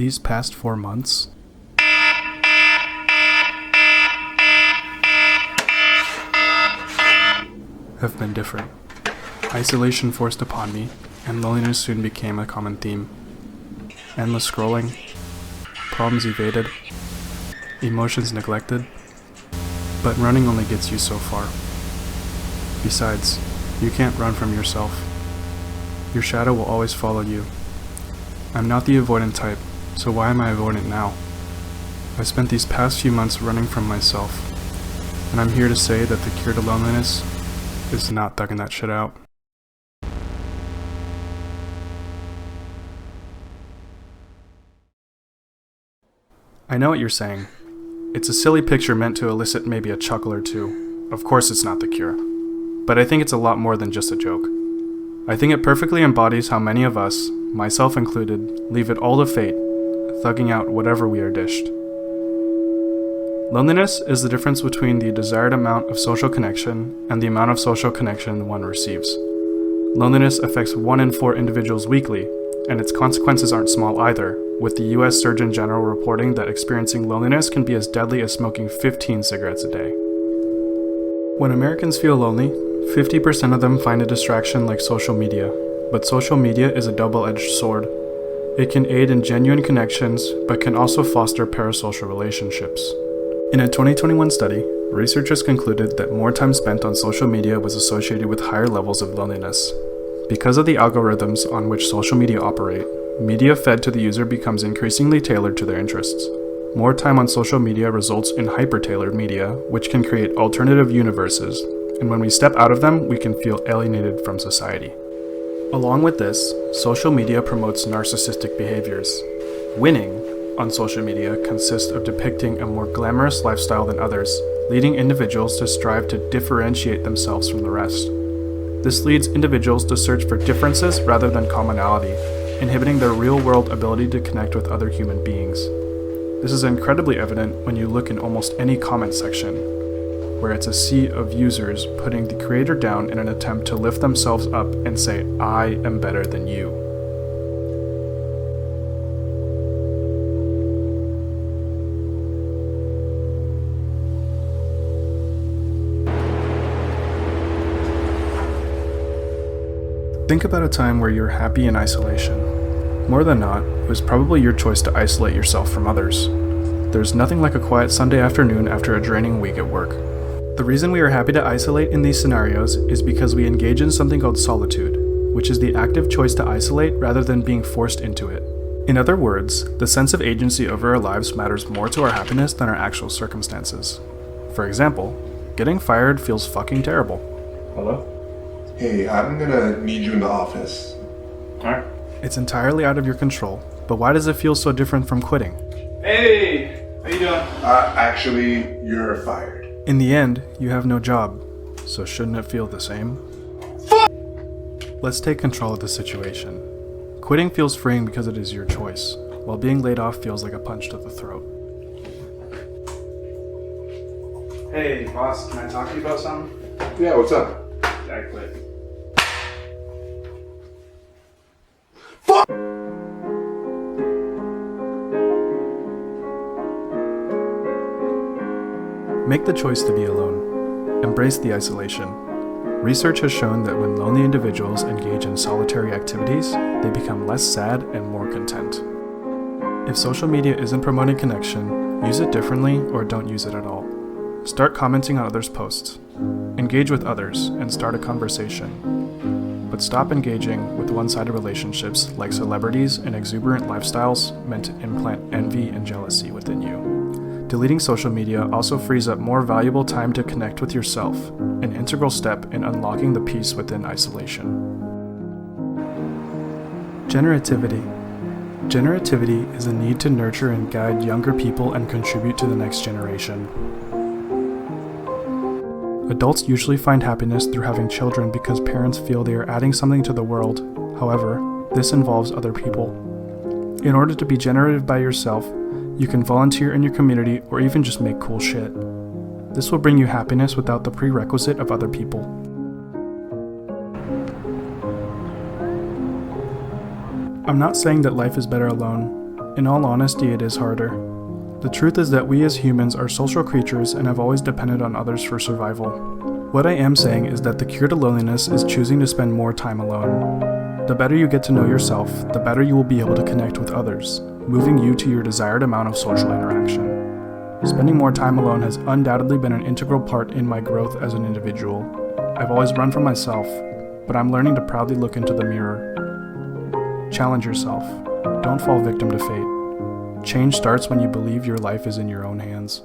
These past 4 months have been different. Isolation forced upon me, and loneliness soon became a common theme. Endless scrolling, problems evaded, emotions neglected, but running only gets you so far. Besides, you can't run from yourself. Your shadow will always follow you. I'm not the avoidant type, so why am I avoidant now? I spent these past few months running from myself, and I'm here to say that the cure to loneliness is not thugging that shit out. I know what you're saying. It's a silly picture meant to elicit maybe a chuckle or two. Of course it's not the cure. But I think it's a lot more than just a joke. I think it perfectly embodies how many of us, myself included, leave it all to fate, thugging out whatever we are dished. Loneliness is the difference between the desired amount of social connection and the amount of social connection one receives. Loneliness affects 1 in 4 individuals weekly, and its consequences aren't small either, with the US Surgeon General reporting that experiencing loneliness can be as deadly as smoking 15 cigarettes a day. When Americans feel lonely, 50% of them find a distraction like social media, but social media is a double-edged sword. It can aid in genuine connections, but can also foster parasocial relationships. In a 2021 study, researchers concluded that more time spent on social media was associated with higher levels of loneliness. Because of the algorithms on which social media operate, media fed to the user becomes increasingly tailored to their interests. More time on social media results in hyper-tailored media, which can create alternative universes, and when we step out of them, we can feel alienated from society. Along with this, social media promotes narcissistic behaviors. Winning on social media consists of depicting a more glamorous lifestyle than others, leading individuals to strive to differentiate themselves from the rest. This leads individuals to search for differences rather than commonality, inhibiting their real-world ability to connect with other human beings. This is incredibly evident when you look in almost any comment section, where it's a sea of users putting the creator down in an attempt to lift themselves up and say, "I am better than you." Think about a time where you're happy in isolation. More than not, it was probably your choice to isolate yourself from others. There's nothing like a quiet Sunday afternoon after a draining week at work. The reason we are happy to isolate in these scenarios is because we engage in something called solitude, which is the active choice to isolate rather than being forced into it. In other words, the sense of agency over our lives matters more to our happiness than our actual circumstances. For example, getting fired feels fucking terrible. Hello? Hey, I'm gonna need you in the office. Alright. It's entirely out of your control, but why does it feel so different from quitting? Hey, how you doing? Actually, you're fired. In the end, you have no job, so shouldn't it feel the same? Let's take control of the situation. Quitting feels freeing because it is your choice, while being laid off feels like a punch to the throat. Hey, boss, can I talk to you about something? Yeah, what's up? I quit. Make the choice to be alone. Embrace the isolation. Research has shown that when lonely individuals engage in solitary activities, they become less sad and more content. If social media isn't promoting connection, use it differently or don't use it at all. Start commenting on others' posts. Engage with others and start a conversation. But stop engaging with one-sided relationships like celebrities and exuberant lifestyles meant to implant envy and jealousy within you. Deleting social media also frees up more valuable time to connect with yourself, an integral step in unlocking the peace within isolation. Generativity. Generativity is a need to nurture and guide younger people and contribute to the next generation. Adults usually find happiness through having children because parents feel they are adding something to the world. However, this involves other people. In order to be generative by yourself, you can volunteer in your community or even just make cool shit. This will bring you happiness without the prerequisite of other people. I'm not saying that life is better alone, In all honesty, it is harder. The truth is that we as humans are social creatures and have always depended on others for survival. What I am saying is that the cure to loneliness is choosing to spend more time alone. The better you get to know yourself, the better you will be able to connect with others, moving you to your desired amount of social interaction. Spending more time alone has undoubtedly been an integral part in my growth as an individual. I've always run from myself, but I'm learning to proudly look into the mirror. Challenge yourself. Don't fall victim to fate. Change starts when you believe your life is in your own hands.